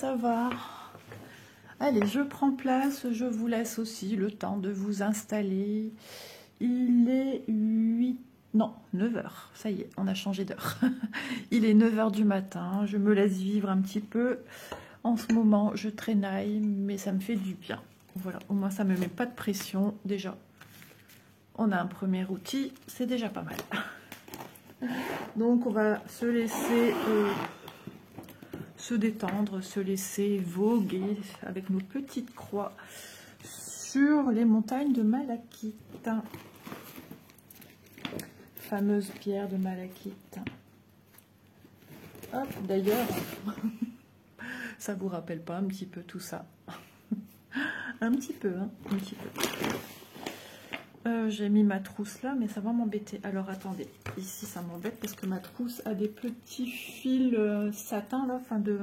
ça va. Allez, je prends place, je vous laisse aussi le temps de vous installer. Il est 8... Non, 9 heures. Ça y est, on a changé d'heure. Il est 9 heures du matin. Je me laisse vivre un petit peu. En ce moment, je traînaille, mais ça me fait du bien. Voilà, au moins ça ne me met pas de pression. Déjà, on a un premier outil, c'est déjà pas mal. Donc, on va se laisser se détendre, se laisser voguer avec nos petites croix sur les montagnes de Malachite. Fameuse pierre de Malachite. Hop, d'ailleurs, ça vous rappelle pas un petit peu tout ça? Un petit peu, hein, un petit peu. J'ai mis ma trousse là, mais ça va m'embêter. Alors attendez, ici ça m'embête parce que ma trousse a des petits fils satin là, enfin de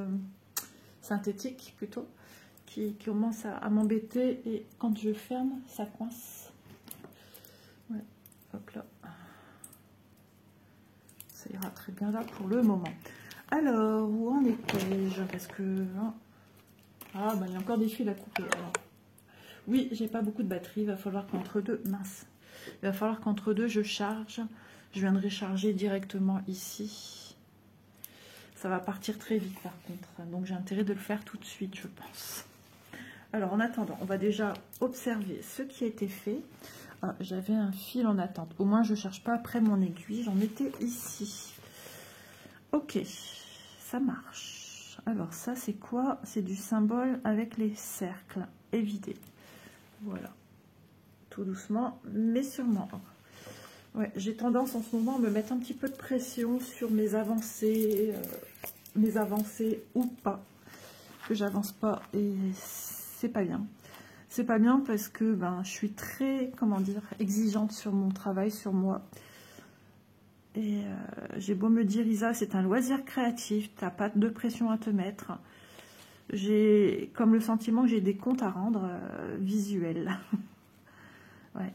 synthétique plutôt, qui commencent à m'embêter et quand je ferme, ça coince. Ouais, hop là. Ça ira très bien là pour le moment. Alors, où en étais-je? Parce que... Hein, ah, bah il y a encore des fils à couper. Alors, oui, j'ai pas beaucoup de batterie. Il va falloir qu'entre deux... Mince. Il va falloir qu'entre deux, je charge. Je viendrai charger directement ici. Ça va partir très vite, par contre. Donc, j'ai intérêt de le faire tout de suite, je pense. Alors, en attendant, on va déjà observer ce qui a été fait. Ah, j'avais un fil en attente. Au moins, je ne cherche pas après mon aiguille. J'en mettais ici. Ok, ça marche. Alors, ça, c'est quoi? C'est du symbole avec les cercles évidés. Voilà. Tout doucement, mais sûrement. Ouais, j'ai tendance en ce moment à me mettre un petit peu de pression sur mes avancées ou pas. Que j'avance pas et c'est pas bien. C'est pas bien parce que ben, je suis très, comment dire, exigeante sur mon travail, sur moi. Et j'ai beau me dire, Isa, c'est un loisir créatif, t'as pas de pression à te mettre. J'ai comme le sentiment que j'ai des comptes à rendre visuels. Ouais.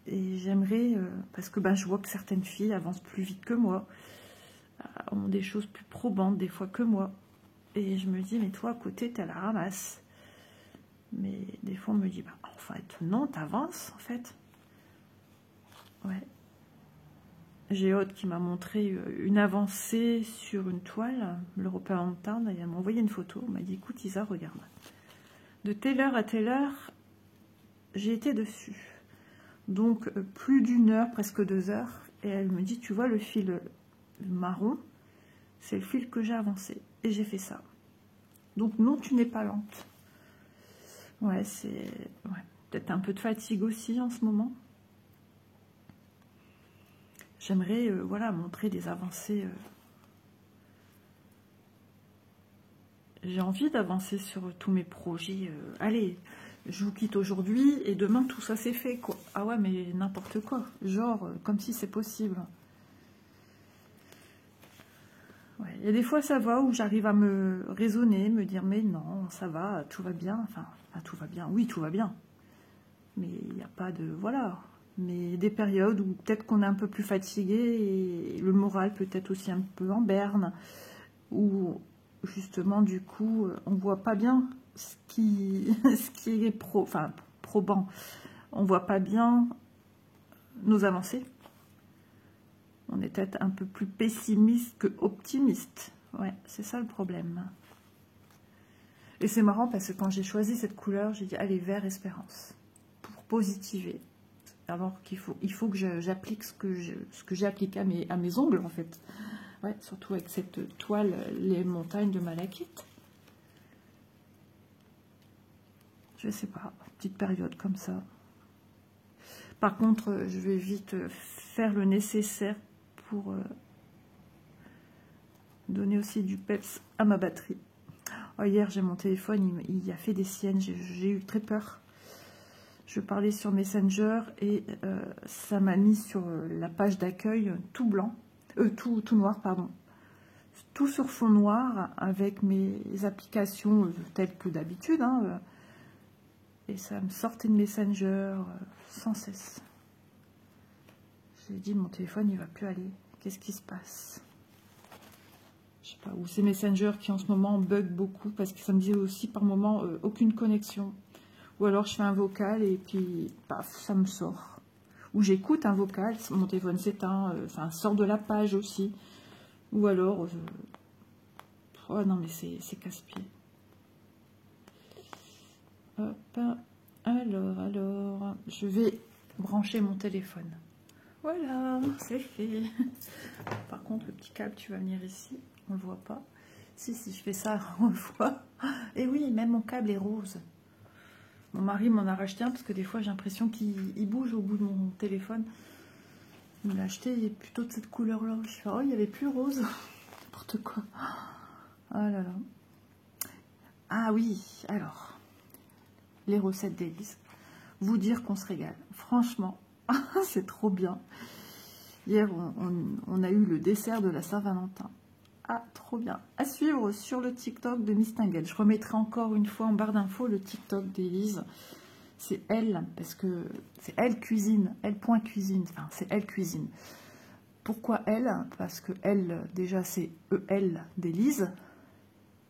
Et j'aimerais, parce que ben, je vois que certaines filles avancent plus vite que moi, ont des choses plus probantes des fois que moi. Et je me dis, mais toi à côté, t'es à la ramasse. Mais des fois, on me dit, bah, en fait, non, t'avances, en fait. Ouais. J'ai Aude qui m'a montré une avancée sur une toile, l'European Town, et elle m'a envoyé une photo. Elle m'a dit, écoute, Isa, regarde. De telle heure à telle heure, j'ai été dessus. Donc, plus d'une heure, presque 2 heures. Et elle me dit, tu vois, le fil marron, c'est le fil que j'ai avancé. Et j'ai fait ça. Donc, non, tu n'es pas lente. Ouais, c'est... Ouais. Peut-être un peu de fatigue aussi en ce moment. J'aimerais, voilà, montrer des avancées. J'ai envie d'avancer sur tous mes projets. Allez, je vous quitte aujourd'hui et demain, tout ça c'est fait, quoi. Ah ouais, mais n'importe quoi. Genre, comme si c'est possible. Ouais, il y a des fois, ça va, où j'arrive à me raisonner, me dire, mais non, ça va, tout va bien. Enfin, tout va bien. Oui, tout va bien. Mais il n'y a pas de... Voilà. Mais des périodes où peut-être qu'on est un peu plus fatigué et le moral peut-être aussi un peu en berne, où justement du coup on voit pas bien ce qui est probant. On voit pas bien nos avancées. On est peut-être un peu plus pessimiste que optimiste. Ouais, c'est ça le problème. Et c'est marrant parce que quand j'ai choisi cette couleur, j'ai dit allez, vert espérance pour positiver. Alors qu'il faut que j'applique ce que j'ai appliqué à mes ongles, en fait. Ouais, surtout avec cette toile, les montagnes de Malachite. Je sais pas, petite période comme ça. Par contre, je vais vite faire le nécessaire pour donner aussi du peps à ma batterie. Oh, hier, j'ai mon téléphone, il a fait des siennes, j'ai eu très peur. Je parlais sur Messenger et ça m'a mis sur la page d'accueil tout blanc, tout noir, pardon. Tout sur fond noir avec mes applications telles que d'habitude. Hein, et ça me sortait de Messenger sans cesse. J'ai dit, mon téléphone, il va plus aller. Qu'est-ce qui se passe? Je sais pas, ou c'est Messenger qui en ce moment bug beaucoup, parce que ça me dit aussi par moment aucune connexion. Ou alors je fais un vocal et puis paf, ça me sort. Ou j'écoute un vocal, mon téléphone s'éteint, enfin sort de la page aussi. Ou alors, oh non mais c'est casse-pied. Hop, alors, je vais brancher mon téléphone. Voilà, c'est fait. Par contre, le petit câble, tu vas venir ici. On le voit pas. Si je fais ça, on le voit. Et oui, même mon câble est rose. Mon mari m'en a racheté un parce que des fois, j'ai l'impression qu'il bouge au bout de mon téléphone. Il me l'a acheté, il est plutôt de cette couleur-là. Je fais, oh, il n'y avait plus rose. N'importe quoi. Ah là là. Ah oui, alors. Les recettes d'Élise. Vous dire qu'on se régale. Franchement, c'est trop bien. Hier, on a eu le dessert de la Saint-Valentin. Ah, trop bien. À suivre sur le TikTok de Miss Tinguel. Je remettrai encore une fois en barre d'infos le TikTok d'Élise. C'est elle, parce que c'est elle cuisine, elle.cuisine. Enfin, c'est elle cuisine. Pourquoi elle? Parce que elle, déjà, c'est E-L d'Élise.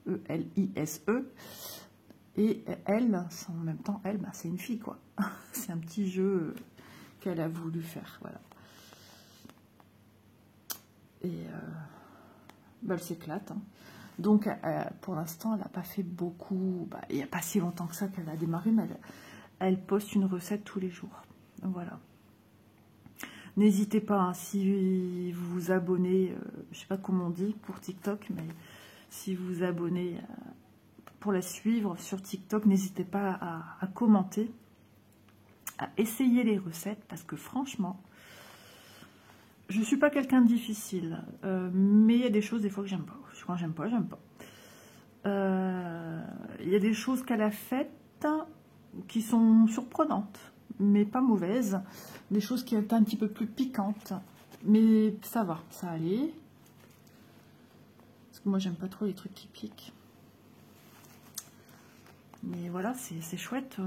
E-L-I-S-E. Et elle, en même temps, elle, bah, c'est une fille, quoi. C'est un petit jeu qu'elle a voulu faire, voilà. Et bah, elle s'éclate. Hein. Donc, pour l'instant, elle n'a pas fait beaucoup. Bah, il n'y a pas si longtemps que ça qu'elle a démarré, mais elle poste une recette tous les jours. Donc, voilà. N'hésitez pas, hein, si vous vous abonnez, je ne sais pas comment on dit pour TikTok, mais si vous vous abonnez pour la suivre sur TikTok, n'hésitez pas à commenter, à essayer les recettes, parce que franchement, je ne suis pas quelqu'un de difficile, mais il y a des choses des fois que j'aime pas. Quand j'aime pas, j'aime pas. Il y a des choses qu'elle a faites qui sont surprenantes, mais pas mauvaises. Des choses qui étaient un petit peu plus piquantes, mais ça va, ça allait. Parce que moi, j'aime pas trop les trucs qui piquent. Mais voilà, c'est chouette.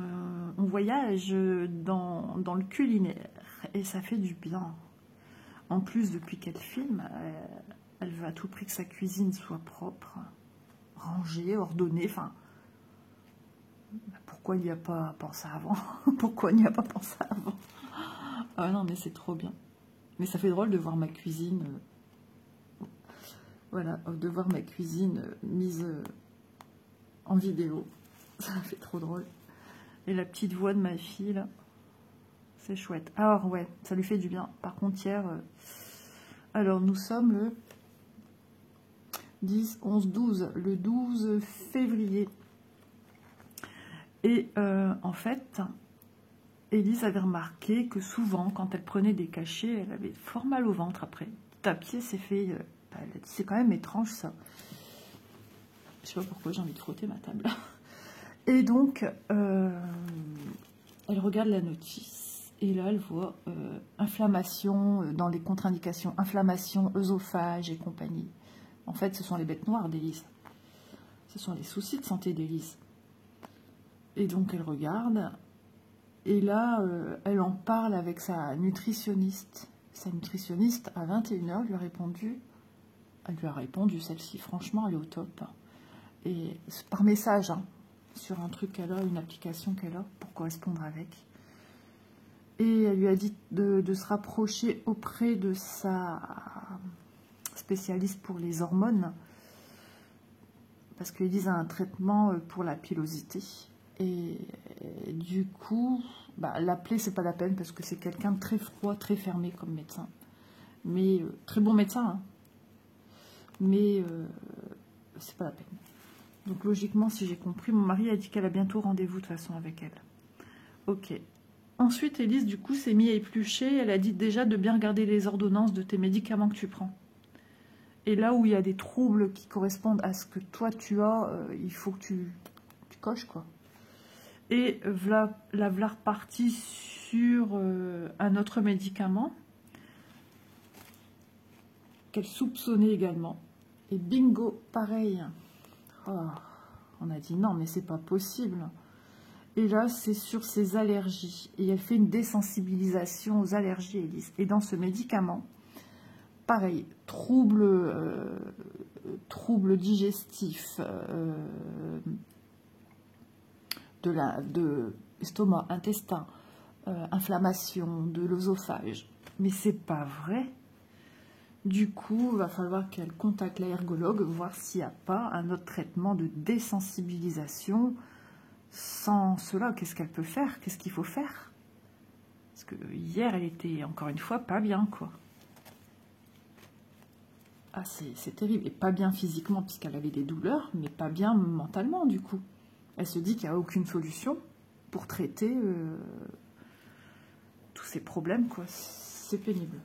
On voyage dans le culinaire et ça fait du bien. En plus, depuis qu'elle filme, elle veut à tout prix que sa cuisine soit propre, rangée, ordonnée. Enfin, pourquoi il n'y a pas pensé avant? Pourquoi il n'y a pas pensé avant? Ah non, mais c'est trop bien. Mais ça fait drôle de voir ma cuisine. Voilà, de voir ma cuisine mise en vidéo. Ça fait trop drôle. Et la petite voix de ma fille, là, c'est chouette. Alors, ouais, ça lui fait du bien. Par contre, hier, alors nous sommes le 10, 11, 12, le 12 février. Et en fait, Élise avait remarqué que souvent, quand elle prenait des cachets, elle avait fort mal au ventre après. Ta pied s'est fait... elle a dit, c'est quand même étrange, ça. Je sais pas pourquoi j'ai envie de frotter ma table. Et donc, elle regarde la notice et là, elle voit inflammation dans les contre-indications, inflammation, œsophage et compagnie. En fait, ce sont les bêtes noires d'Élise. Ce sont les soucis de santé d'Élise. Et donc, elle regarde et là, elle en parle avec sa nutritionniste. Sa nutritionniste, à 21h, lui a répondu. Elle lui a répondu, celle-ci, franchement, elle est au top. Et c'est par message, hein, sur un truc qu'elle a, une application qu'elle a, pour correspondre avec. Et elle lui a dit de se rapprocher auprès de sa spécialiste pour les hormones, parce qu'Élise a un traitement pour la pilosité. Et du coup, bah, l'appeler, c'est pas la peine, parce que c'est quelqu'un de très froid, très fermé comme médecin. Mais très bon médecin, hein. Mais c'est pas la peine. Donc logiquement, si j'ai compris, mon mari a dit qu'elle a bientôt rendez-vous de toute façon avec elle. Ok. Ensuite, Élise, du coup, s'est mise à éplucher. Elle a dit déjà de bien regarder les ordonnances de tes médicaments que tu prends. Et là où il y a des troubles qui correspondent à ce que toi tu as, il faut que tu coches, quoi. Et la voilà repartie sur un autre médicament qu'elle soupçonnait également. Et bingo, pareil. Oh, on a dit non, mais c'est pas possible. Et là, c'est sur ses allergies. Et elle fait une désensibilisation aux allergies, Élise. Et dans ce médicament, pareil, trouble troubles digestifs, de estomac, intestin, inflammation de l'œsophage. Mais c'est pas vrai. Du coup, il va falloir qu'elle contacte l'allergologue, voir s'il n'y a pas un autre traitement de désensibilisation. Sans cela, qu'est-ce qu'elle peut faire? Qu'est-ce qu'il faut faire? Parce que hier, elle était encore une fois pas bien, quoi. Ah, c'est terrible. Et pas bien physiquement, puisqu'elle avait des douleurs, mais pas bien mentalement, du coup. Elle se dit qu'il n'y a aucune solution pour traiter tous ces problèmes, quoi. C'est pénible.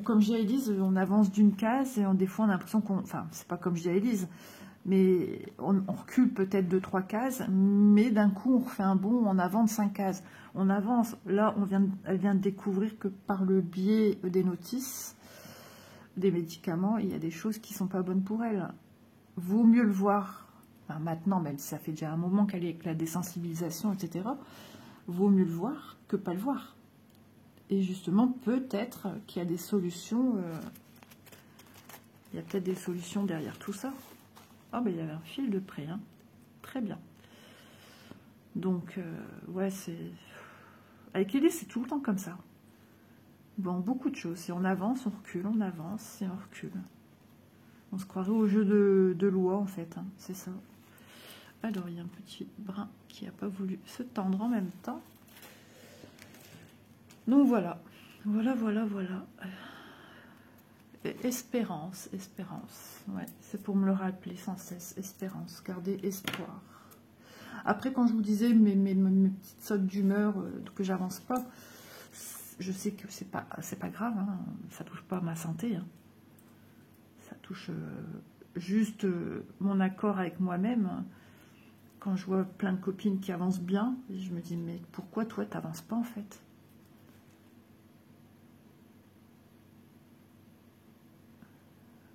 Comme je dis à Élise, on avance d'une case et des fois on a l'impression qu'on... Enfin, c'est pas comme je dis à Élise, mais on recule peut-être 2-3 cases, mais d'un coup on refait un bond en avant de 5 cases. On avance. Là, elle vient de découvrir que par le biais des notices, des médicaments, il y a des choses qui sont pas bonnes pour elle. Vaut mieux le voir, enfin, maintenant, même si ça fait déjà un moment qu'elle est avec la désensibilisation, etc., vaut mieux le voir que pas le voir. Et justement, peut-être qu'il y a des solutions, il y a peut-être des solutions derrière tout ça. Ah, ben il y avait un fil de près, hein. Très bien. Donc, ouais, c'est... Avec Élise, c'est tout le temps comme ça. Bon, beaucoup de choses. Si on avance, on recule, on avance et on recule. On se croirait au jeu de loi, en fait, hein. C'est ça. Alors, il y a un petit brin qui n'a pas voulu se tendre en même temps. Donc voilà, voilà. Espérance, ouais, c'est pour me le rappeler sans cesse, espérance, garder espoir. Après, quand je vous disais mes petites sautes d'humeur, que j'avance pas, je sais que c'est pas grave, hein, ça touche pas à ma santé, hein. Ça touche juste mon accord avec moi-même. Quand je vois plein de copines qui avancent bien, je me dis, mais pourquoi toi, t'avances pas en fait?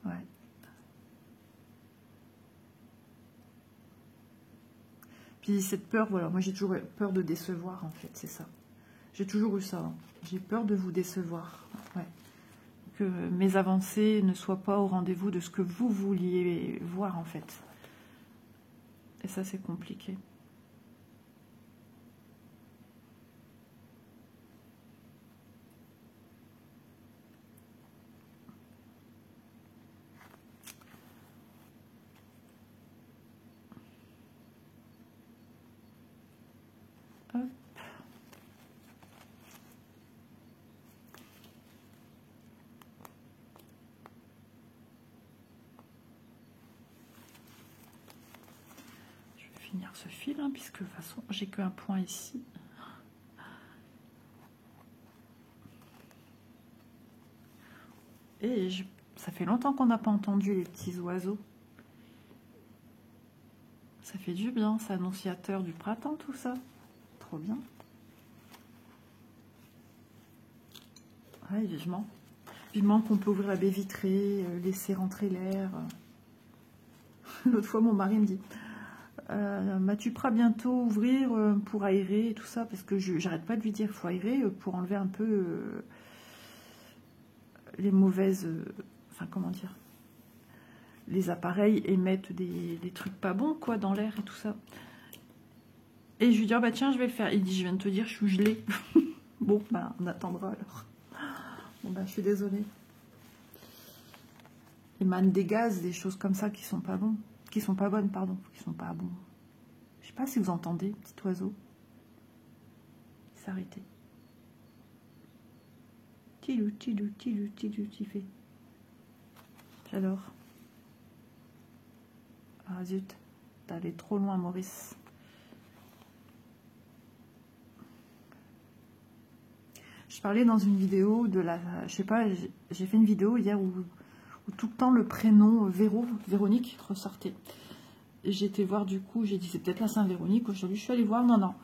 Ouais. Puis cette peur, voilà, moi j'ai toujours peur de décevoir en fait, c'est ça. J'ai toujours eu ça, hein. J'ai peur de vous décevoir. Ouais. Que mes avancées ne soient pas au rendez-vous de ce que vous vouliez voir en fait. Et ça c'est compliqué. Hop. Je vais finir ce fil, hein, puisque de toute façon j'ai qu'un point ici. Et ça fait longtemps qu'on n'a pas entendu les petits oiseaux. Ça fait du bien, c'est annonciateur du printemps tout ça. Trop bien. Ouais, vivement. Vivement qu'on peut ouvrir la baie vitrée, laisser rentrer l'air. L'autre fois, mon mari me dit, tu pourras bientôt ouvrir pour aérer et tout ça, parce que j'arrête pas de lui dire qu'il faut aérer pour enlever un peu les mauvaises... enfin, comment dire, les appareils émettent des trucs pas bons, quoi, dans l'air et tout ça. Et je lui dis, bah tiens, je vais le faire. Il dit, je viens de te dire, je suis gelée. Bon, bah, on attendra alors. Bon, bah, je suis désolée. Émanent des gaz, des choses comme ça qui sont pas bons. Qui sont pas bonnes, pardon. Qui sont pas bons. Je sais pas si vous entendez, petit oiseau. Il s'est arrêté. Tilou, tilou, tilou, tilou, il fait. J'adore. Ah zut, t'es allé trop loin, Maurice. Je parlais dans une vidéo de la... Je sais pas, j'ai fait une vidéo hier où tout le temps le prénom Véronique ressortait. J'ai été voir du coup, j'ai dit c'est peut-être la Saint-Véronique. Aujourd'hui, je suis allée voir, non.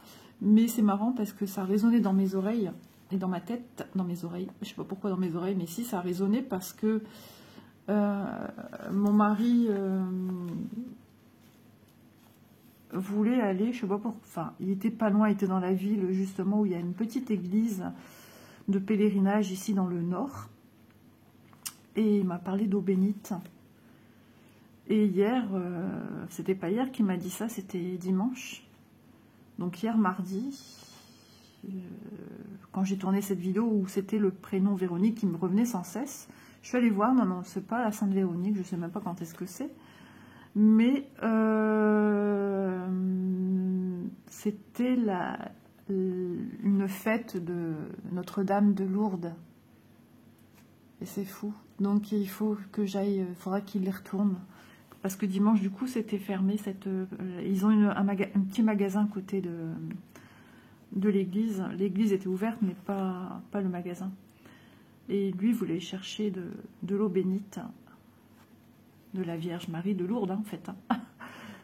Mais c'est marrant parce que ça résonnait dans mes oreilles et dans ma tête, dans mes oreilles. Je sais pas pourquoi dans mes oreilles, mais si, ça résonnait parce que mon mari voulait aller, je sais pas pourquoi, enfin, il était pas loin, il était dans la ville justement où il y a une petite église de pèlerinage ici dans le nord. Et il m'a parlé d'eau bénite. Et hier, c'était pas hier qui m'a dit ça, c'était dimanche. Donc hier, mardi, quand j'ai tourné cette vidéo où c'était le prénom Véronique qui me revenait sans cesse, je suis allée voir, non, c'est pas la Sainte Véronique, je sais même pas quand est-ce que c'est. Mais c'était une fête de Notre-Dame de Lourdes. Et c'est fou. Donc il faut que j'aille, il faudra qu'il y retourne. Parce que dimanche, du coup, c'était fermé. Ils ont un petit magasin à côté de l'église. L'église était ouverte, mais pas le magasin. Et lui voulait chercher de l'eau bénite de la Vierge Marie de Lourdes, en fait.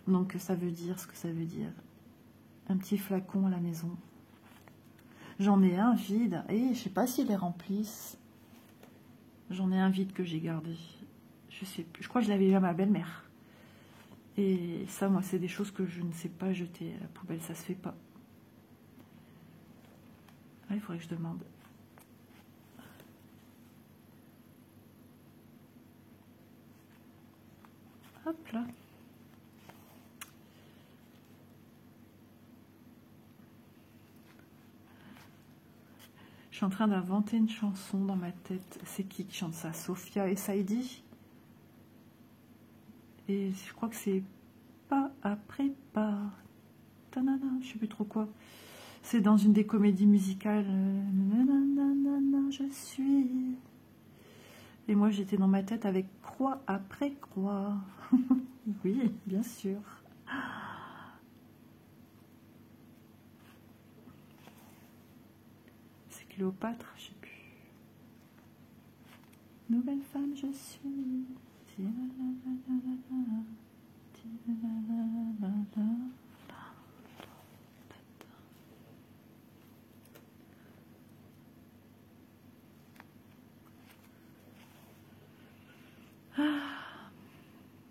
Donc ça veut dire ce que ça veut dire. Un petit flacon à la maison. J'en ai un vide. Et je sais pas s'ils les remplissent. J'en ai un vide que j'ai gardé. Je sais plus. Je crois que je l'avais eu à ma belle-mère. Et ça, moi, c'est des choses que je ne sais pas jeter à la poubelle. Ça se fait pas. Ah, il faudrait que je demande. Hop là. Je suis en train d'inventer une chanson dans ma tête. C'est qui chante ça? Sophia et Saïdi. Et je crois que c'est pas après pas. Tanana, je sais plus trop quoi. C'est dans une des comédies musicales. Nanana, je suis. Et moi j'étais dans ma tête avec croix après croix. Oui, bien sûr. C'est Cléopâtre, je sais plus. Nouvelle femme, je suis.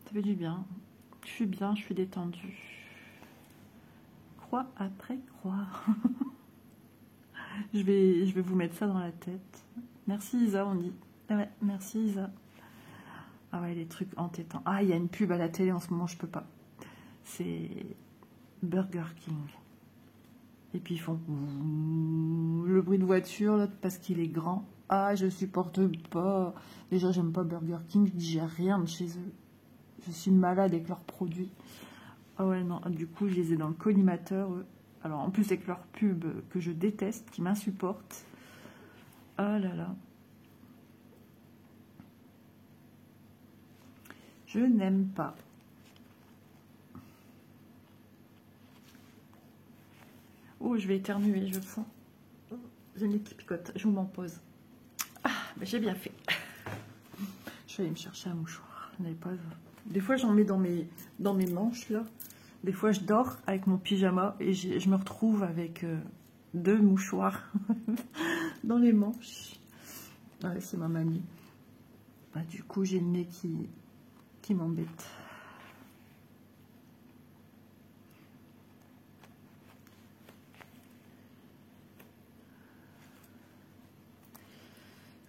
Ça fait du bien. Je suis bien, je suis détendue. Croix après croix. Je vais vous mettre ça dans la tête. Merci Isa, on dit. Ouais, merci Isa. Ah ouais, les trucs entêtants. Ah, il y a une pub à la télé en ce moment, je peux pas. C'est Burger King. Et puis ils font le bruit de voiture là, parce qu'il est grand. Ah, je supporte pas. Déjà, j'aime pas Burger King, je digère rien de chez eux. Je suis malade avec leurs produits. Ah ouais, non, du coup, je les ai dans le collimateur. Alors, en plus, avec leurs pubs que je déteste, qui m'insupportent. Ah là là. Je n'aime pas. Oh, je vais éternuer, je le sens. J'ai une qui picote. Je vous m'en pose. Ah, ben j'ai bien fait. Je vais aller me chercher un mouchoir. Pas... Des fois, j'en mets dans mes manches, là. Des fois, je dors avec mon pyjama et je me retrouve avec 2 mouchoirs dans les manches. Ouais, c'est ma manie. Bah, du coup, j'ai le nez qui m'embête.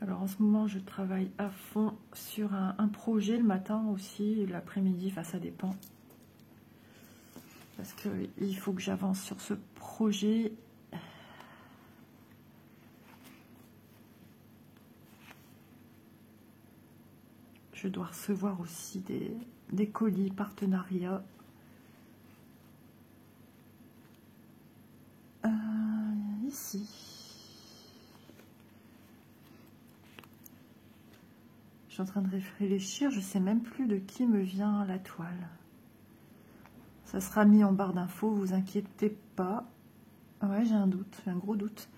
Alors en ce moment, je travaille à fond sur un projet le matin aussi, l'après-midi, enfin ça dépend. Parce qu'il faut que j'avance sur ce projet. Je dois recevoir aussi des colis partenariats. Ici. Je suis en train de réfléchir, je ne sais même plus de qui me vient la toile. Ça sera mis en barre d'infos, vous inquiétez pas. Ouais, j'ai un doute, j'ai un gros doute.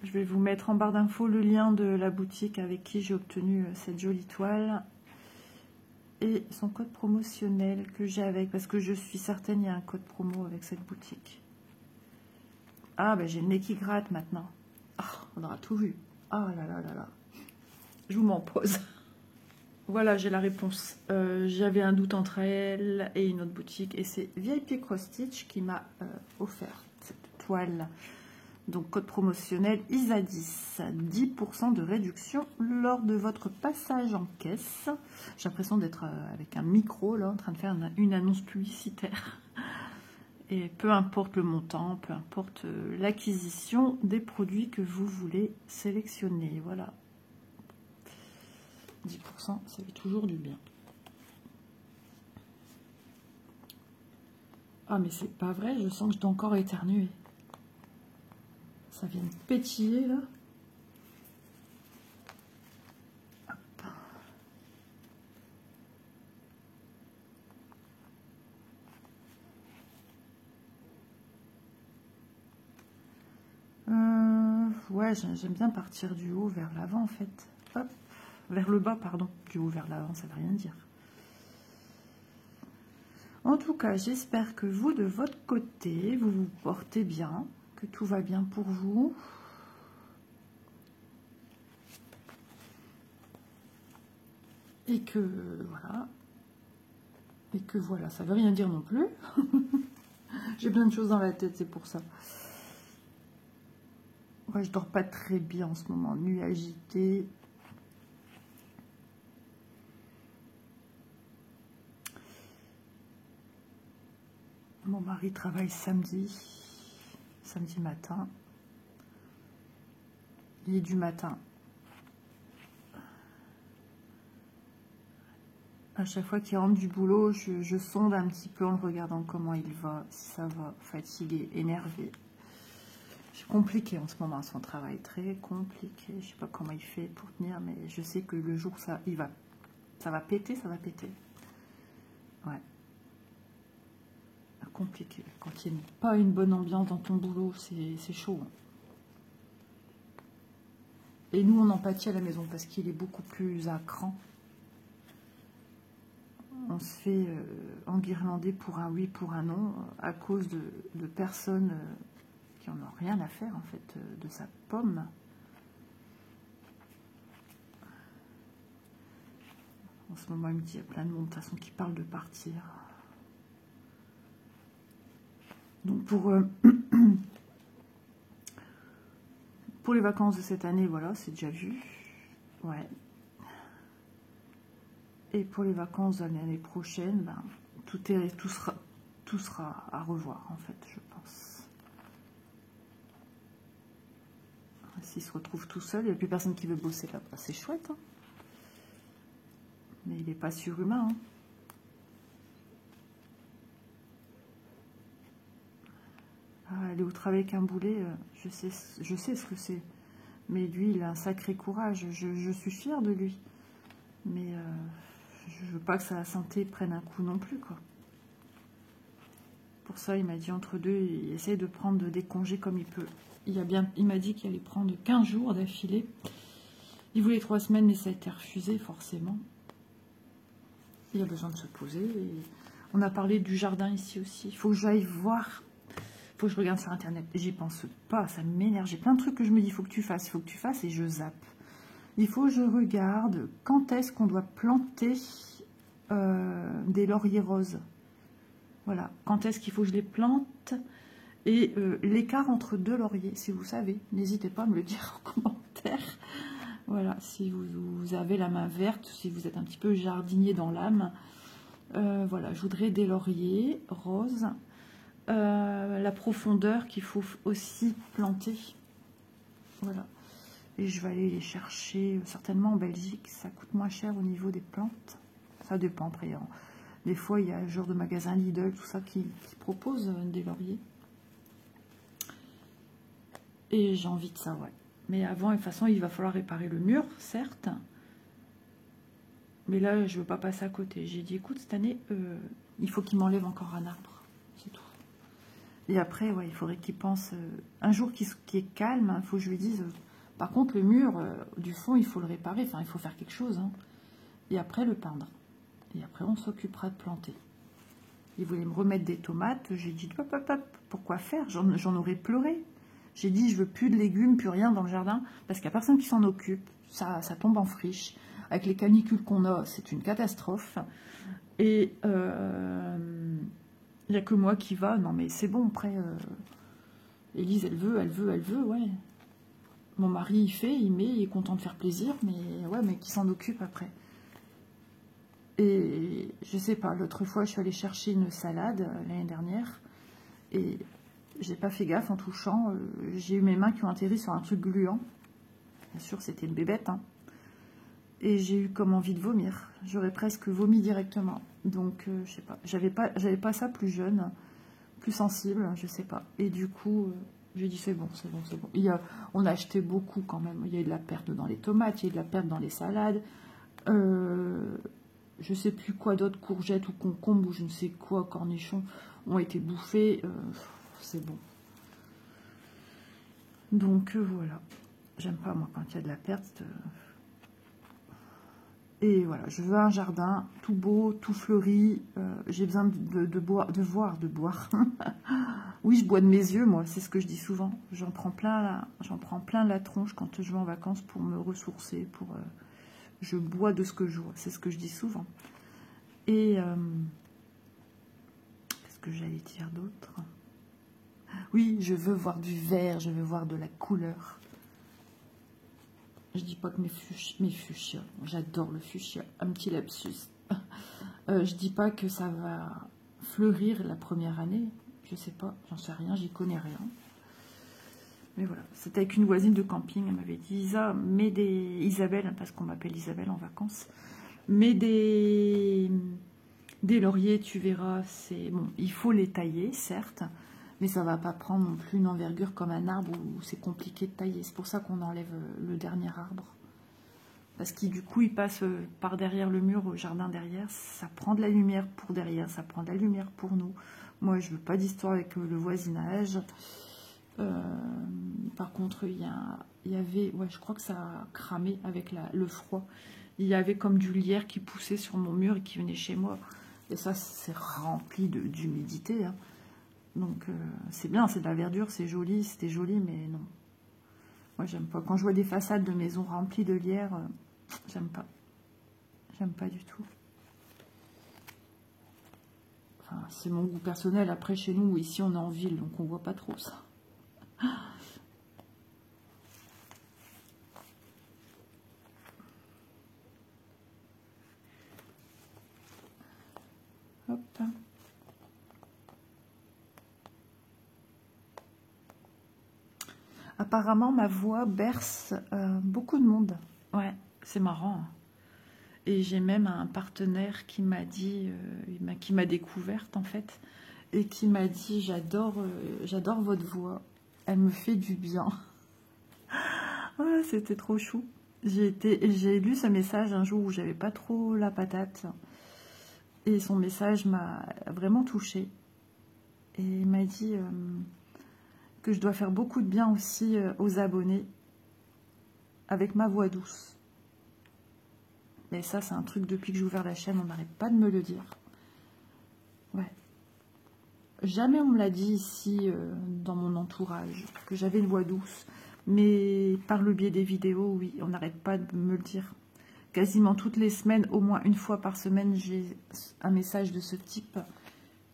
Je vais vous mettre en barre d'infos le lien de la boutique avec qui j'ai obtenu cette jolie toile. Et son code promotionnel que j'ai avec, parce que je suis certaine qu'il y a un code promo avec cette boutique. Ah, ben j'ai le nez qui gratte maintenant. Ah, on aura tout vu. Ah là là là là. Je vous m'en pose. Voilà, j'ai la réponse. J'avais un doute entre elle et une autre boutique. Et c'est VIP Cross Stitch qui m'a offert cette toile Donc, code promotionnel ISA10, 10% de réduction lors de votre passage en caisse. J'ai l'impression d'être avec un micro, là, en train de faire une annonce publicitaire. Et peu importe le montant, peu importe l'acquisition des produits que vous voulez sélectionner. Voilà. 10%, ça fait toujours du bien. Ah, mais c'est pas vrai, je sens que je dois encore éternuer. Ça vient de pétiller, là. Hop. Ouais, j'aime bien partir du haut vers l'avant, en fait. Hop. Vers le bas, pardon. Du haut vers l'avant, ça veut rien dire. En tout cas, j'espère que vous, de votre côté, vous vous portez bien, que tout va bien pour vous. Et que, voilà. Et que voilà, ça veut rien dire non plus. J'ai plein de choses dans la tête, c'est pour ça. Ouais, je dors pas très bien en ce moment, nuit agitée. Mon mari travaille samedi matin. Il est du matin. À chaque fois qu'il rentre du boulot, je sonde un petit peu en le regardant comment il va, si ça va, fatigué, énervé. C'est compliqué en ce moment, son travail, très compliqué. Je sais pas comment il fait pour tenir, mais je sais que le jour ça va péter, ça va péter. Ouais. Compliqué. Quand il n'y a pas une bonne ambiance dans ton boulot, c'est chaud. Et nous, on en pâtit à la maison parce qu'il est beaucoup plus à cran. On se fait enguirlander pour un oui, pour un non, à cause de personnes qui n'en ont rien à faire, en fait, de sa pomme. En ce moment, il me dit, il y a plein de monde, de toute façon, qui parle de partir. Donc, pour les vacances de cette année, voilà, c'est déjà vu. Ouais. Et pour les vacances de l'année prochaine, ben, tout sera à revoir, en fait, je pense. S'il se retrouve tout seul, il n'y a plus personne qui veut bosser là-bas. C'est chouette, hein. Mais il n'est pas surhumain, hein. Ah, aller au travail avec un boulet, je sais ce que c'est. Mais lui, il a un sacré courage. Je suis fière de lui. Mais je veux pas que sa santé prenne un coup non plus, quoi. Pour ça, il m'a dit entre deux, il essaye de prendre des congés comme il peut. Il m'a dit qu'il allait prendre 15 jours d'affilée. Il voulait 3 semaines, mais ça a été refusé, forcément. Il a besoin de se poser. Et on a parlé du jardin ici aussi. Il faut que j'aille voir. Il faut que je regarde sur Internet. J'y pense pas, ça m'énerve. J'ai plein de trucs que je me dis, il faut que tu fasses, et je zappe. Il faut que je regarde quand est-ce qu'on doit planter des lauriers roses. Voilà, quand est-ce qu'il faut que je les plante et l'écart entre 2 lauriers, si vous savez, n'hésitez pas à me le dire en commentaire. Voilà, si vous avez la main verte, si vous êtes un petit peu jardinier dans l'âme, voilà, je voudrais des lauriers roses, la profondeur qu'il faut aussi planter. Voilà. Et je vais aller les chercher certainement en Belgique. Ça coûte moins cher au niveau des plantes. Ça dépend après. Des fois, il y a un genre de magasin Lidl, tout ça, qui propose des lauriers. Et j'ai envie de ça, ouais. Mais avant, de toute façon, il va falloir réparer le mur, certes. Mais là, je ne veux pas passer à côté. J'ai dit, écoute, cette année, il faut qu'il m'enlève encore un arbre. C'est tout. Et après, ouais, il faudrait qu'il pense... un jour qui est calme, il faut que je lui dise... par contre, le mur du fond, il faut le réparer. Enfin, il faut faire quelque chose. Hein. Et après, le peindre. Et après, on s'occupera de planter. Il voulait me remettre des tomates. J'ai dit, hop, hop, hop, pourquoi faire? J'en aurais pleuré. J'ai dit, je veux plus de légumes, plus rien dans le jardin. Parce qu'il n'y a personne qui s'en occupe. Ça tombe en friche. Avec les canicules qu'on a, c'est une catastrophe. Et il n'y a que moi qui va. Non, mais c'est bon, après... Élise, elle veut, ouais. Mon mari, il fait, il met, il est content de faire plaisir, mais ouais, mais qui s'en occupe après. Et je sais pas, l'autre fois, je suis allée chercher une salade l'année dernière, et j'ai pas fait gaffe en touchant, j'ai eu mes mains qui ont atterri sur un truc gluant. Bien sûr, c'était une bébête, hein. Et j'ai eu comme envie de vomir. J'aurais presque vomi directement. Donc, je sais pas. J'avais pas ça plus jeune, plus sensible, je sais pas. Et du coup, j'ai dit c'est bon, c'est bon, c'est bon. On a acheté beaucoup quand même. Il y a eu de la perte dans les tomates, il y a eu de la perte dans les salades. Je sais plus quoi d'autre, courgettes ou concombres ou je ne sais quoi, cornichons, ont été bouffés. C'est bon. Donc, voilà. J'aime pas, moi, quand il y a de la perte. Et voilà, je veux un jardin tout beau, tout fleuri. J'ai besoin de boire. Oui, je bois de mes yeux, moi, c'est ce que je dis souvent. J'en prends plein la tronche quand je vais en vacances pour me ressourcer. Je bois de ce que je vois, c'est ce que je dis souvent. Et qu'est-ce que j'allais dire d'autre? Oui, je veux voir du vert, je veux voir de la couleur. Je dis pas que mes fuchsias, j'adore le fuchsia, un petit lapsus. Je dis pas que ça va fleurir la première année, je sais pas, j'en sais rien, j'y connais rien. Mais voilà, c'était avec une voisine de camping, elle m'avait dit Isabelle, parce qu'on m'appelle Isabelle en vacances, mets des lauriers, tu verras, c'est bon, il faut les tailler, certes, mais ça va pas prendre non plus une envergure comme un arbre où c'est compliqué de tailler. C'est pour ça qu'on enlève le dernier arbre. Parce qu'il du coup, il passe par derrière le mur au jardin derrière. Ça prend de la lumière pour derrière, ça prend de la lumière pour nous. Moi, je veux pas d'histoire avec le voisinage. Par contre, il y avait, ouais, je crois que ça a cramé avec le froid. Il y avait comme du lierre qui poussait sur mon mur et qui venait chez moi. Et ça, c'est rempli d'humidité, hein. Donc, c'est bien, c'est de la verdure, c'est joli, c'était joli, mais non. Moi, j'aime pas. Quand je vois des façades de maisons remplies de lierre, j'aime pas. J'aime pas du tout. Enfin, c'est mon goût personnel. Après, chez nous, ici, on est en ville, donc on voit pas trop ça. Hop. Apparemment, ma voix berce beaucoup de monde. Ouais, c'est marrant. Et j'ai même un partenaire qui m'a dit, qui m'a découverte en fait, et qui m'a dit j'adore votre voix, elle me fait du bien. Ouais, c'était trop chou. J'ai lu ce message un jour où j'avais pas trop la patate, et son message m'a vraiment touchée. Et il m'a dit que je dois faire beaucoup de bien aussi aux abonnés avec ma voix douce. Mais ça, c'est un truc depuis que j'ai ouvert la chaîne, on n'arrête pas de me le dire. Ouais. Jamais on me l'a dit ici, dans mon entourage, que j'avais une voix douce. Mais par le biais des vidéos, oui, on n'arrête pas de me le dire. Quasiment toutes les semaines, au moins une fois par semaine, j'ai un message de ce type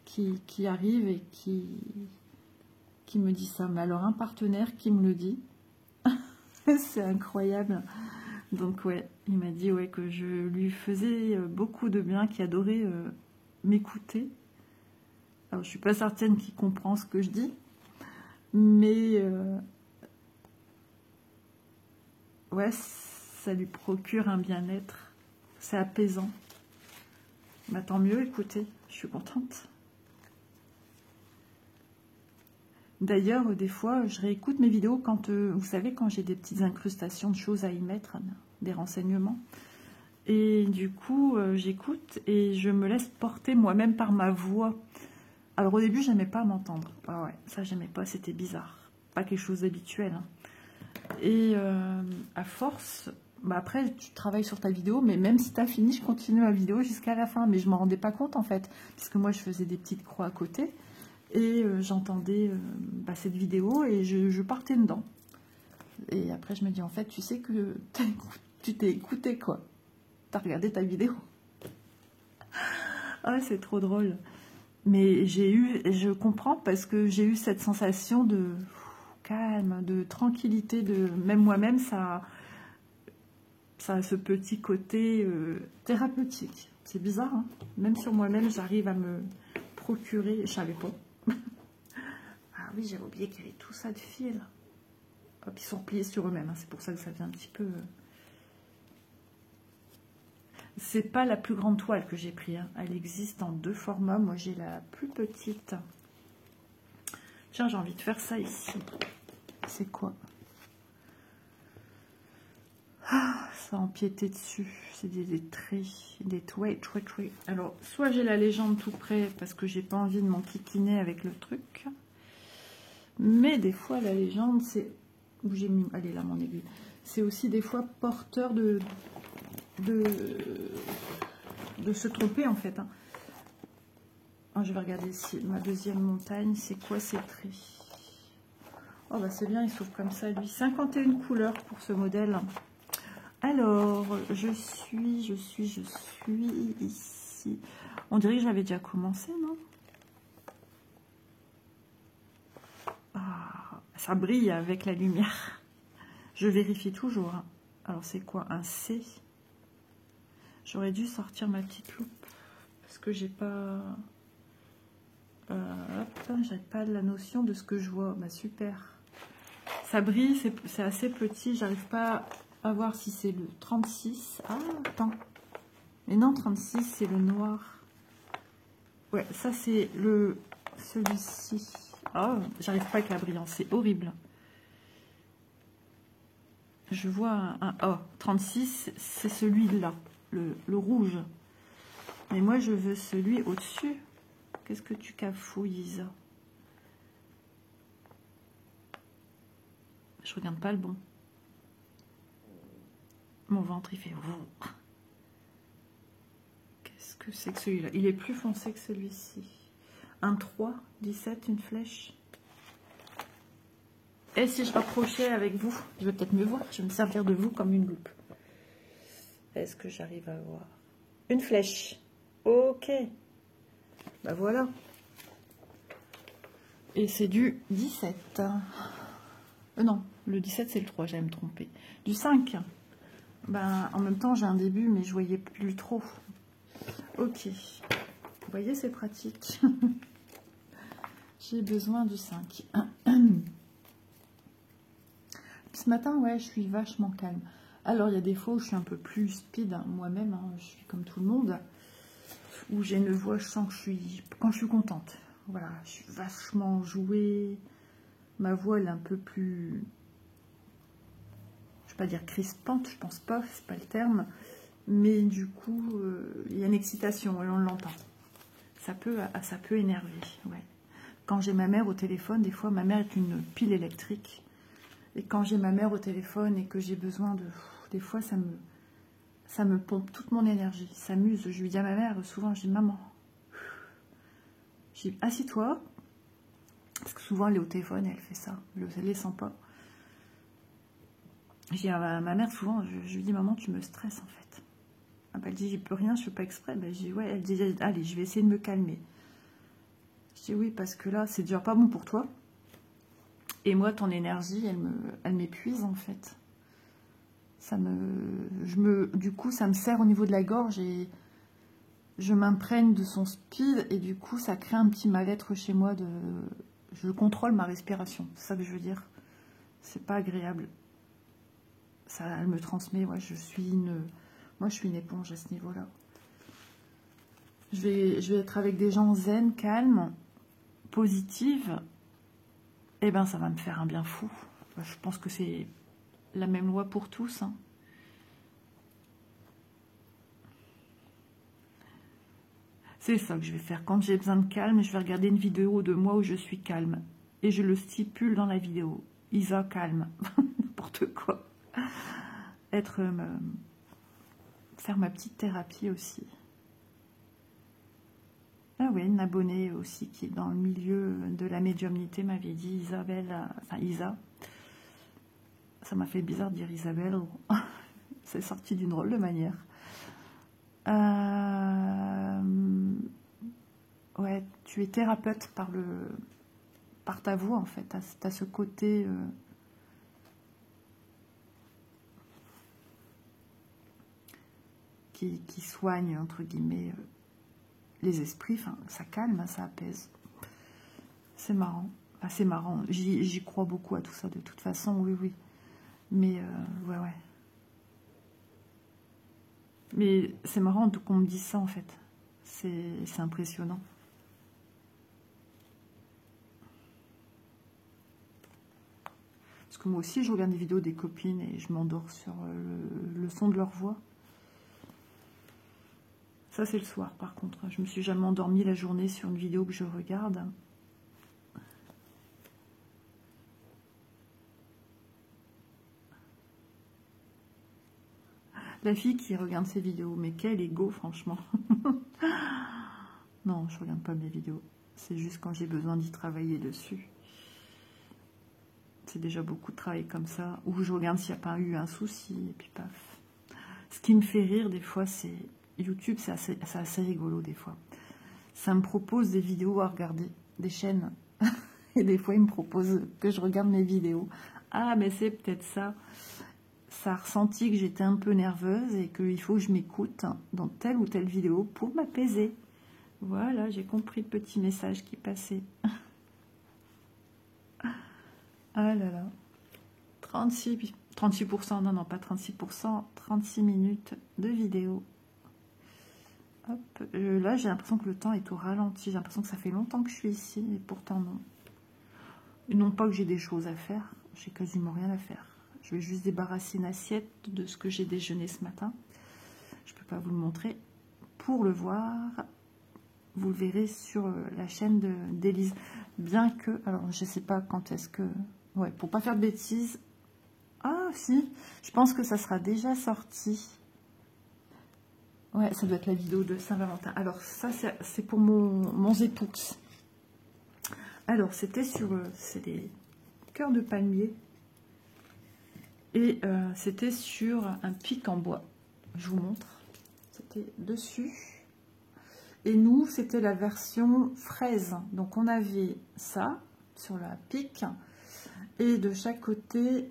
qui arrive et qui me dit ça. Mais alors, un partenaire qui me le dit, c'est incroyable. Donc, ouais, il m'a dit ouais, que je lui faisais beaucoup de bien, qu'il adorait m'écouter. Alors, je suis pas certaine qu'il comprend ce que je dis, mais ouais, ça lui procure un bien-être. C'est apaisant. Bah, tant mieux, écoutez, je suis contente. D'ailleurs, des fois, je réécoute mes vidéos quand, vous savez, quand j'ai des petites incrustations de choses à y mettre, des renseignements. Et du coup, j'écoute et je me laisse porter moi-même par ma voix. Alors au début, j'aimais pas m'entendre. Ah ouais, ça j'aimais pas, c'était bizarre. Pas quelque chose d'habituel, hein. Et à force, bah après tu travailles sur ta vidéo, mais même si tu as fini, je continue ma vidéo jusqu'à la fin. Mais je m'en rendais pas compte en fait, puisque moi je faisais des petites croix à côté. Et j'entendais cette vidéo et je partais dedans. Et après je me dis en fait, tu sais que tu t'es écouté quoi. T'as regardé ta vidéo. Ah c'est trop drôle. Mais je comprends parce que j'ai eu cette sensation de calme, de tranquillité, de même moi-même, ça a ce petit côté thérapeutique. C'est bizarre, hein, même sur moi-même, j'arrive à me procurer, je savais pas. Ah oui, j'avais oublié qu'il y avait tout ça de fils. Hop, ils sont pliés sur eux-mêmes, hein, c'est pour ça que ça vient un petit peu... C'est pas la plus grande toile que j'ai pris, hein. Elle existe en 2 formats, moi j'ai la plus petite. Tiens, j'ai envie de faire ça ici. C'est quoi? Ah, ça a empiété dessus. C'est des traits, des traits. Alors, soit j'ai la légende tout près parce que j'ai pas envie de m'enquiquiner avec le truc. Mais des fois, la légende, c'est... Où j'ai mis... Allez, là, mon aiguille. C'est aussi des fois porteur de se tromper, en fait. Hein. Oh, je vais regarder ici. Ma deuxième montagne, c'est quoi ces traits? Oh, bah c'est bien, il s'ouvre comme ça, lui. 51 couleurs pour ce modèle. Alors, je suis ici. On dirait que j'avais déjà commencé, non? Ah, ça brille avec la lumière. Je vérifie toujours. Alors, c'est quoi? Un C. J'aurais dû sortir ma petite loupe. Parce que j'ai pas... j'avais pas la notion de ce que je vois. Bah, super. Ça brille, c'est assez petit. J'arrive pas à voir si c'est le 36. Ah, attends. Mais non, 36, c'est le noir. Ouais, ça, c'est celui-ci. Oh, j'arrive pas avec la brillance. C'est horrible. Je vois un... Oh, 36, c'est celui-là. Le rouge. Mais moi, je veux celui au-dessus. Qu'est-ce que tu cafouilles, Isa? Je regarde pas le bon. Mon ventre, il fait... Qu'est-ce que c'est que celui-là? Il est plus foncé que celui-ci. Un 3, 17, une flèche. Et si je rapprochais avec vous? Je vais peut-être mieux voir. Je vais me servir de vous comme une loupe. Est-ce que j'arrive à voir? Une flèche. Ok. Bah voilà. Et c'est du 17. Non, le 17 c'est le 3, j'allais me tromper. Du 5. Ben, en même temps j'ai un début mais je voyais plus trop. Ok. Vous voyez, c'est pratique. J'ai besoin du 5. Ce matin, ouais, je suis vachement calme. Alors, il y a des fois où je suis un peu plus speed, hein, moi-même, hein, je suis comme tout le monde, où j'ai une voix, je sens que quand je suis contente. Voilà, je suis vachement jouée. Ma voix, elle est un peu plus... Je ne vais pas dire crispante, je pense pas, c'est pas le terme. Mais du coup, il y a une excitation et on l'entend. Ça peut énerver, ouais. Quand j'ai ma mère au téléphone, des fois, ma mère est une pile électrique. Et quand j'ai ma mère au téléphone et que j'ai besoin de... Des fois, ça me pompe toute mon énergie. Ça m'use. Je lui dis à ma mère, souvent, je dis, maman, je dis, assis-toi. Parce que souvent, elle est au téléphone et elle fait ça. Elle ne les sent pas. Je dis à ma mère, souvent, je lui dis, maman, tu me stresses, en fait. Ah bah, elle dit, j'y peux rien, je ne fais pas exprès. Bah, je dis, ouais. Elle dit, allez, je vais essayer de me calmer. Je dis, oui, parce que là, c'est déjà pas bon pour toi. Et moi, ton énergie, elle m'épuise, en fait. Du coup, ça me serre au niveau de la gorge et je m'imprègne de son speed. Et du coup, ça crée un petit mal-être chez moi. Je contrôle ma respiration. C'est ça que je veux dire. C'est pas agréable. Ça, elle me transmet. Ouais, moi, je suis une éponge à ce niveau-là. Je vais être avec des gens zen, calmes, positives. Eh ben, ça va me faire un bien fou. Je pense que c'est la même loi pour tous. Hein. C'est ça que je vais faire. Quand j'ai besoin de calme, je vais regarder une vidéo de moi où je suis calme. Et je le stipule dans la vidéo. Isa calme. N'importe quoi. Faire ma petite thérapie aussi. Ah oui, une abonnée aussi qui est dans le milieu de la médiumnité m'avait dit Isa. Ça m'a fait bizarre de dire Isabelle. C'est sorti d'une drôle de manière. Ouais, tu es thérapeute par par ta voix, en fait. Tu as ce côté... qui soigne, entre guillemets, les esprits. Enfin, ça calme, ça apaise. C'est marrant. Ah, c'est marrant. J'y crois beaucoup à tout ça, de toute façon, oui, oui. Mais, ouais, ouais. Mais c'est marrant qu'on me dise ça, en fait. C'est impressionnant. Parce que moi aussi, je regarde des vidéos des copines et je m'endors sur le son de leur voix. Ça, c'est le soir, par contre. Je me suis jamais endormie la journée sur une vidéo que je regarde. La fille qui regarde ces vidéos, mais quel ego, franchement. Non, je regarde pas mes vidéos. C'est juste quand j'ai besoin d'y travailler dessus. C'est déjà beaucoup de travail comme ça. Ou je regarde s'il n'y a pas eu un souci, et puis paf. Ce qui me fait rire, des fois, c'est... YouTube, c'est assez rigolo, des fois. Ça me propose des vidéos à regarder, des chaînes. Et des fois, il me propose que je regarde mes vidéos. Ah, mais c'est peut-être ça. Ça a ressenti que j'étais un peu nerveuse et qu'il faut que je m'écoute dans telle ou telle vidéo pour m'apaiser. Voilà, j'ai compris le petit message qui passait. Ah là là. 36%, non, pas 36%, 36 minutes de vidéo. Hop, là, j'ai l'impression que le temps est au ralenti. J'ai l'impression que ça fait longtemps que je suis ici et pourtant non. Non pas que j'ai des choses à faire, j'ai quasiment rien à faire. Je vais juste débarrasser une assiette de ce que j'ai déjeuné ce matin. Je ne peux pas vous le montrer. Pour le voir, vous le verrez sur la chaîne d'Élise. Bien que, alors je ne sais pas quand est-ce que... Ouais, pour pas faire de bêtises. Ah si, je pense que ça sera déjà sorti. Ouais, ça doit être la vidéo de Saint-Valentin. Alors ça, c'est pour mon époux. Alors, c'était sur... c'est des cœurs de palmier. Et c'était sur un pic en bois. Je vous montre. C'était dessus. Et nous, c'était la version fraise. Donc, on avait ça sur la pique. Et de chaque côté,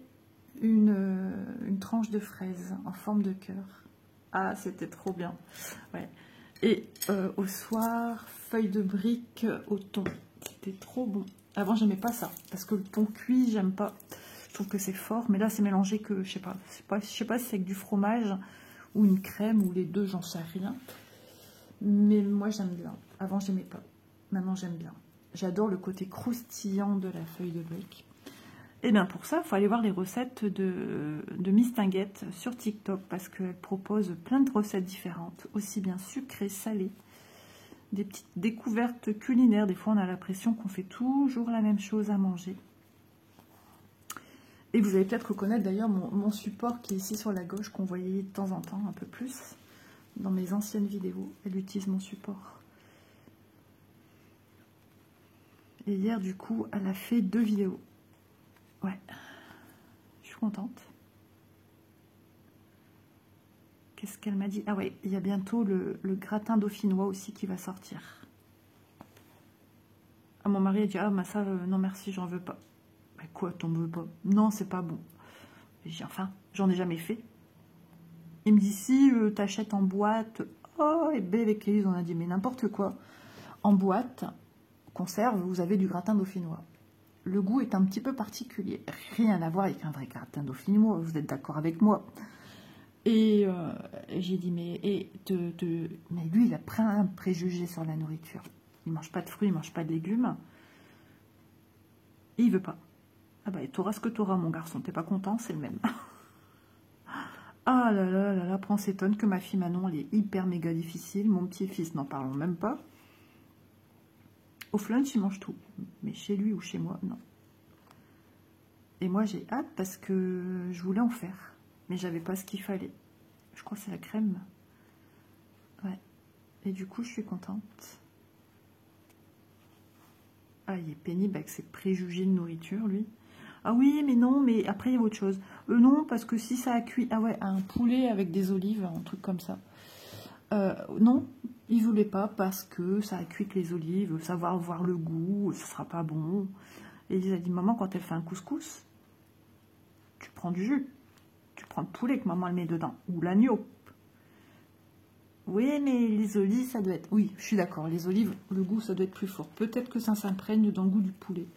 une tranche de fraise en forme de cœur. Ah, c'était trop bien. Ouais. Et au soir, feuille de brique au thon. C'était trop bon. Avant, j'aimais pas ça. Parce que le thon cuit, j'aime pas. Je trouve que c'est fort. Mais là, c'est mélangé que, je sais pas si c'est avec du fromage ou une crème ou les deux, j'en sais rien. Mais moi, j'aime bien. Avant, j'aimais pas. Maintenant, j'aime bien. J'adore le côté croustillant de la feuille de brique. Et bien pour ça, il faut aller voir les recettes de Miss Tinguette sur TikTok parce qu'elle propose plein de recettes différentes, aussi bien sucrées, salées, des petites découvertes culinaires. Des fois, on a l'impression qu'on fait toujours la même chose à manger. Et vous allez peut-être reconnaître d'ailleurs mon support qui est ici sur la gauche, qu'on voyait de temps en temps un peu plus dans mes anciennes vidéos. Elle utilise mon support. Et hier, du coup, elle a fait 2 vidéos. Ouais, je suis contente. Qu'est-ce qu'elle m'a dit? Ah ouais, il y a bientôt le gratin dauphinois aussi qui va sortir. Ah, mon mari a dit, ah bah ça, non merci, j'en veux pas. Bah quoi, t'en veux pas? Non, c'est pas bon. J'ai dit, enfin, j'en ai jamais fait. Il me dit, si t'achètes en boîte. Oh, et B avec Élise, on a dit, mais n'importe quoi. En boîte, conserve, vous avez du gratin dauphinois. Le goût est un petit peu particulier. Rien à voir avec un vrai gratin dauphinois, vous êtes d'accord avec moi? Et j'ai dit, mais lui, il a plein de préjugés sur la nourriture. Il ne mange pas de fruits, il ne mange pas de légumes. Et il veut pas. Ah bah, tu auras ce que tu auras, mon garçon. T'es pas content, c'est le même. Ah là là là là, prends s'étonne que ma fille Manon, elle est hyper méga difficile. Mon petit-fils, n'en parlons même pas. Au flunch, il mange tout. Mais chez lui ou chez moi, non. Et moi, j'ai hâte parce que je voulais en faire. Mais j'avais pas ce qu'il fallait. Je crois que c'est la crème. Ouais. Et du coup, je suis contente. Ah, il est pénible avec ses préjugés de nourriture, lui. Ah oui, mais non, mais après, il y a autre chose. Non, parce que si ça a cuit... Ah ouais, un poulet avec des olives, un truc comme ça. Non, il voulait pas parce que ça a cuit avec les olives, savoir voir le goût, ça sera pas bon. Et Elise a dit, maman, quand elle fait un couscous, tu prends du jus. Tu prends le poulet que maman elle met dedans. Ou l'agneau. Oui, mais les olives, ça doit être... Oui, je suis d'accord. Les olives, le goût, ça doit être plus fort. Peut-être que ça s'imprègne dans le goût du poulet.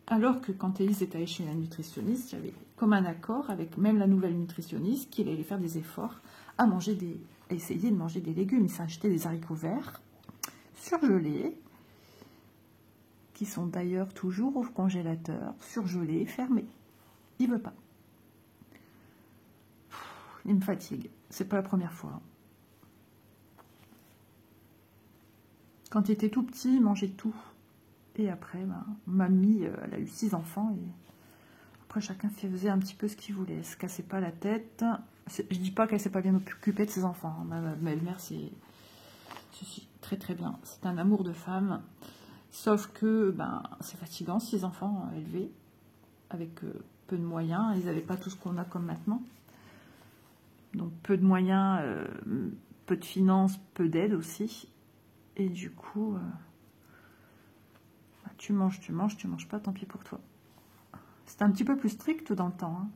Alors que quand Élise est allée chez la nutritionniste, j'avais comme un accord avec même la nouvelle nutritionniste qu'il allait faire des efforts à manger à essayer de manger des légumes. Il s'est acheté des haricots verts surgelés, qui sont d'ailleurs toujours au congélateur, surgelés, fermés. Il veut pas. Il me fatigue. C'est pas la première fois. Quand il était tout petit, il mangeait tout. Et après, ben, mamie, elle a eu 6 enfants. Et après, chacun faisait un petit peu ce qu'il voulait. Elle se cassait pas la tête. Je dis pas qu'elle s'est pas bien occupée de ses enfants. Ma belle-mère, c'est très très bien. C'est un amour de femme. Sauf que ben, c'est fatigant, 6 enfants élevés. Avec peu de moyens. Ils n'avaient pas tout ce qu'on a comme maintenant. Donc peu de moyens, peu de finances, peu d'aide aussi. Et du coup, bah, tu manges pas, tant pis pour toi. C'est un petit peu plus strict dans le temps. Hein.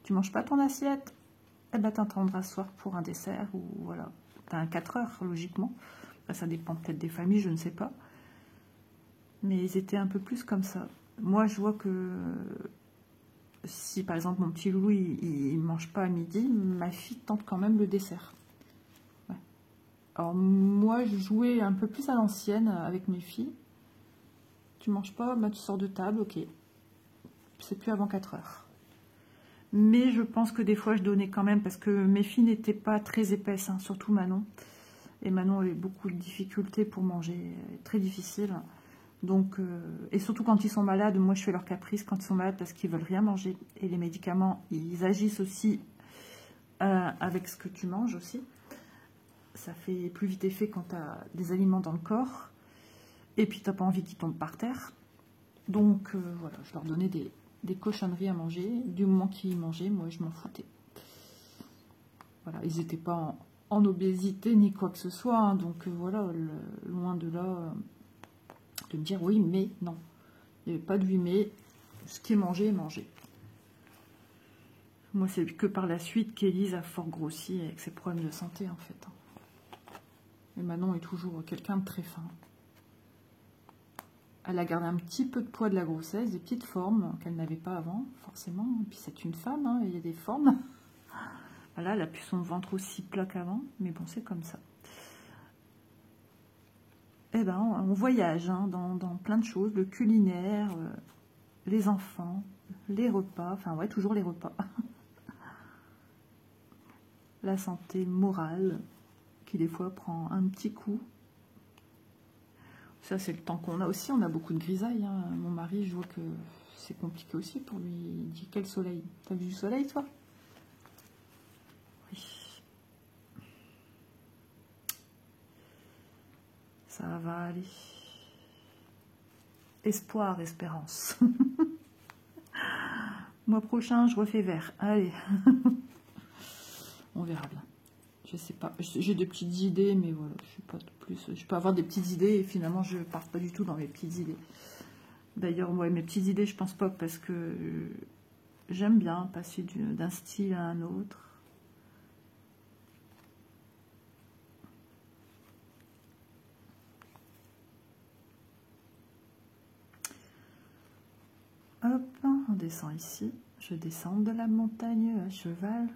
Tu manges pas ton assiette, eh ben t'attendras ce soir pour un dessert, ou voilà. T'as un 4 heures, logiquement. Bah, ça dépend peut-être des familles, je ne sais pas. Mais ils étaient un peu plus comme ça. Moi, je vois que... Si par exemple mon petit loulou il mange pas à midi, ma fille tente quand même le dessert. Ouais. Alors moi je jouais un peu plus à l'ancienne avec mes filles. Tu manges pas, bah, tu sors de table, ok. C'est plus avant 4 heures. Mais je pense que des fois je donnais quand même parce que mes filles n'étaient pas très épaisses, hein, surtout Manon. Et Manon avait beaucoup de difficultés pour manger, très difficile. Donc, et surtout quand ils sont malades, moi je fais leur caprice quand ils sont malades parce qu'ils veulent rien manger. Et les médicaments, ils agissent aussi avec ce que tu manges aussi. Ça fait plus vite effet quand tu as des aliments dans le corps. Et puis tu n'as pas envie qu'ils tombent par terre. Donc voilà, je leur donnais des cochonneries à manger. Du moment qu'ils mangeaient, moi je m'en foutais. Voilà, ils n'étaient pas en obésité ni quoi que ce soit. Hein, donc voilà, loin de là... de me dire oui mais non, il n'y avait pas de oui mais, ce qui est mangé est mangé. Moi c'est que par la suite qu'Élise a fort grossi avec ses problèmes de santé en fait. Et Manon est toujours quelqu'un de très fin. Elle a gardé un petit peu de poids de la grossesse, des petites formes qu'elle n'avait pas avant forcément, et puis c'est une femme, hein, il y a des formes. Voilà, elle a plus son ventre aussi plat qu'avant, mais bon c'est comme ça. Eh ben, on voyage hein, dans plein de choses, le culinaire, les enfants, les repas, enfin ouais, toujours les repas. La santé morale, qui des fois prend un petit coup. Ça, c'est le temps qu'on a aussi, on a beaucoup de grisailles. Hein. Mon mari, je vois que c'est compliqué aussi pour lui. Il dit, quel soleil? T'as vu du soleil, toi? Oui. Ça va aller. Espoir, espérance. Mois prochain, je refais vert. Allez. On verra bien. Je sais pas. J'ai des petites idées, mais voilà. Je sais pas plus. Je peux avoir des petites idées et finalement, je pars pas du tout dans mes petites idées. D'ailleurs, ouais, mes petites idées, je pense pas parce que j'aime bien passer d'un style à un autre. Hop, on descend ici. Je descends de la montagne à cheval.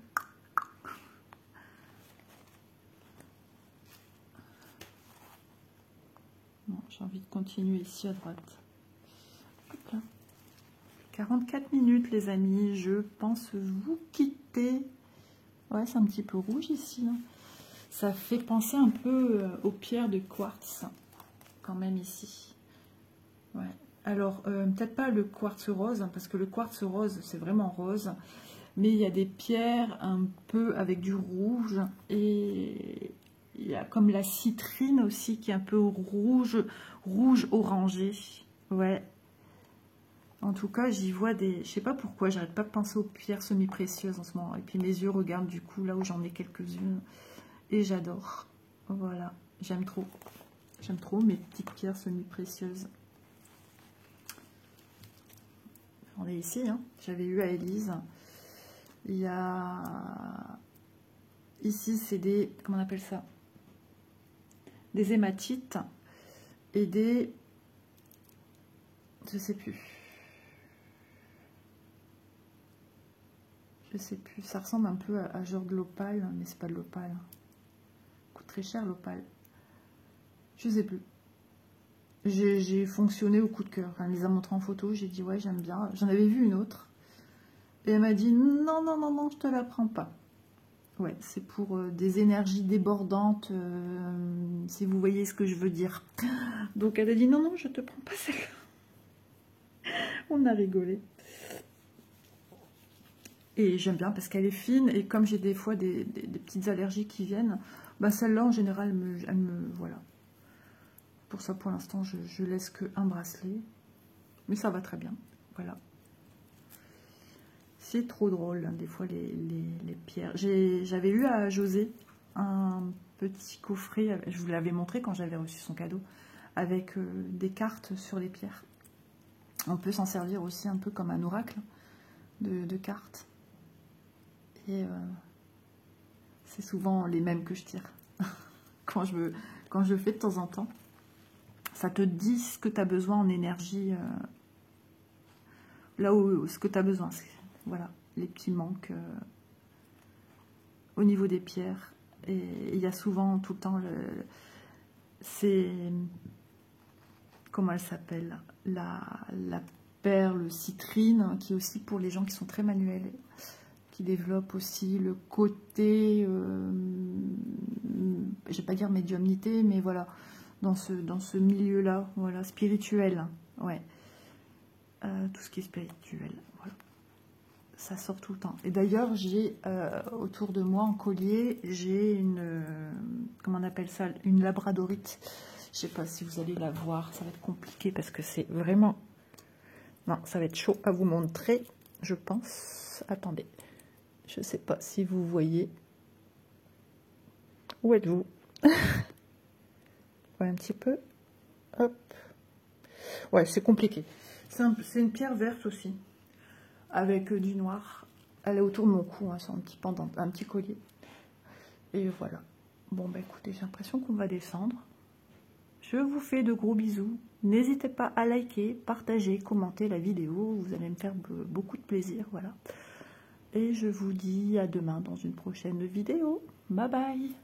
Bon, j'ai envie de continuer ici à droite. Hop là. 44 minutes, les amis. Je pense vous quitter. Ouais, c'est un petit peu rouge ici. Hein. Ça fait penser un peu aux pierres de quartz, quand même ici. Ouais. Alors, peut-être pas le quartz rose, hein, parce que le quartz rose, c'est vraiment rose. Mais il y a des pierres un peu avec du rouge. Et il y a comme la citrine aussi, qui est un peu rouge orangé. Ouais. En tout cas, j'y vois des... Je sais pas pourquoi, j'arrête pas de penser aux pierres semi-précieuses en ce moment. Et puis mes yeux regardent du coup là où j'en ai quelques-unes. Et j'adore. Voilà, j'aime trop. J'aime trop mes petites pierres semi-précieuses. Attendez, ici, hein, j'avais eu à Élise. Il y a... Ici, c'est des... Comment on appelle ça? Des hématites et des... Je sais plus. Je sais plus. Ça ressemble un peu à genre de l'opale, mais c'est pas de l'opale. Coûte très cher l'opale. Je sais plus. J'ai fonctionné au coup de cœur. Elle me les a montrés en photo. J'ai dit ouais, j'aime bien. J'en avais vu une autre. Et elle m'a dit non, non, non, non, je te la prends pas. Ouais, c'est pour des énergies débordantes, si vous voyez ce que je veux dire. Donc elle a dit non, non, je te prends pas celle-là. On a rigolé. Et j'aime bien parce qu'elle est fine. Et comme j'ai des fois des petites allergies qui viennent, bah celle-là en général, elle me voilà. Pour ça, pour l'instant, je laisse qu'un bracelet. Mais ça va très bien. Voilà. C'est trop drôle, hein, des fois, les pierres. J'avais eu à José un petit coffret, je vous l'avais montré quand j'avais reçu son cadeau, avec des cartes sur les pierres. On peut s'en servir aussi un peu comme un oracle de cartes. Et c'est souvent les mêmes que je tire quand je le fais de temps en temps. Ça te dit ce que tu as besoin en énergie, là où ce que tu as besoin. Voilà, les petits manques au niveau des pierres. Et il y a souvent, tout le temps, c'est... Comment elle s'appelle, la perle citrine, qui est aussi pour les gens qui sont très manuels, qui développent aussi le côté, je vais pas dire médiumnité, mais voilà, dans ce milieu-là, voilà, spirituel, ouais. Tout ce qui est spirituel, voilà. Ça sort tout le temps. Et d'ailleurs, j'ai autour de moi en collier, j'ai une, comment on appelle ça, une labradorite. Je sais pas si vous allez la voir, ça va être compliqué parce que c'est vraiment... Non, ça va être chaud à vous montrer, je pense. Attendez, je sais pas si vous voyez. Où êtes-vous? Ouais, un petit peu. Hop. Ouais, c'est compliqué. C'est une pierre verte aussi, avec du noir. Elle est autour de mon cou, hein, c'est un petit pendant, un petit collier. Et voilà. Bon, bah écoutez, j'ai l'impression qu'on va descendre. Je vous fais de gros bisous. N'hésitez pas à liker, partager, commenter la vidéo. Vous allez me faire beaucoup de plaisir, voilà. Et je vous dis à demain dans une prochaine vidéo. Bye bye!